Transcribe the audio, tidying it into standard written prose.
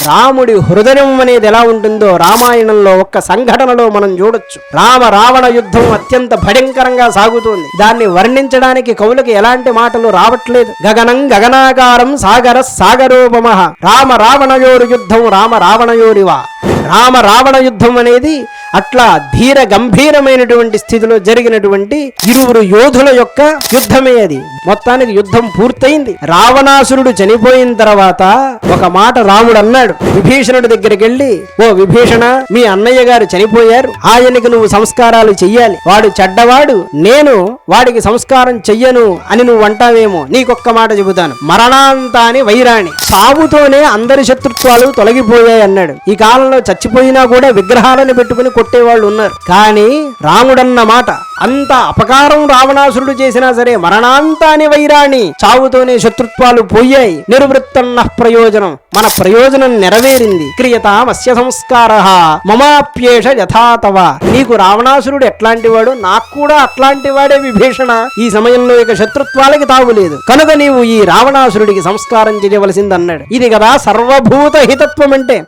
రాముడి హృదయం అనేది ఎలా ఉంటుందో రామాయణంలో ఒక్క సంఘటనలో మనం చూడొచ్చు. రామ రావణ యుద్ధం అత్యంత భయంకరంగా సాగుతోంది. దాన్ని వర్ణించడానికి కవులకి ఎలాంటి మాటలు రావట్లేదు. గగనం గగనాకారం సాగర సాగరోపమః రామ రావణయోరు యుద్ధం రామ రావణయోరివా. రామ రావణ యుద్ధం అనేది అట్లా ధీర గంభీరమైనటువంటి స్థితిలో జరిగినటువంటి ఇరువురు యోధుల యొక్క యుద్ధమే అది. మొత్తానికి యుద్ధం పూర్తయింది. రావణాసురుడు చనిపోయిన తర్వాత ఒక మాట రాముడు అన్నాడు విభీషణుడి దగ్గరికి వెళ్ళి, ఓ విభీషణ, మీ అన్నయ్య గారు చనిపోయారు, ఆయనకి నువ్వు సంస్కారాలు చెయ్యాలి. వాడు చెడ్డవాడు, నేను వాడికి సంస్కారం చెయ్యను అని నువ్వు అంటావేమో. నీకొక్క మాట చెబుతాను, మరణాంతాని వైరాణి, సావుతోనే అందరి శత్రుత్వాలు తొలగిపోయాయి అన్నాడు. ఈ కాలంలో చచ్చిపోయినా కూడా విగ్రహాలను పెట్టుకుని కొట్టేవాళ్ళు ఉన్నారు. కానీ రాముడన్న మాట, అంత అపకారం రావణాసురుడు చేసినా సరే మరణాంతాని వైరాణి, చావుతోనే శత్రుత్వాలు పోయాయి. నివృత్తన్న ప్రయోజనం, మన ప్రయోజనం నెరవేరింది. క్రియతామస్య సంస్కారః మమాప్యేష యథాతవ. నీకు రావణాసురుడు ఎట్లాంటి వాడు, నాకు కూడా అట్లాంటి వాడే విభీషణ. ఈ సమయంలో ఇక శత్రుత్వాలకి తావులేదు, కనుక నీవు ఈ రావణాసురుడికి సంస్కారం చేయవలసిందన్నాడు. ఇది కదా సర్వభూత హితత్వం అంటే.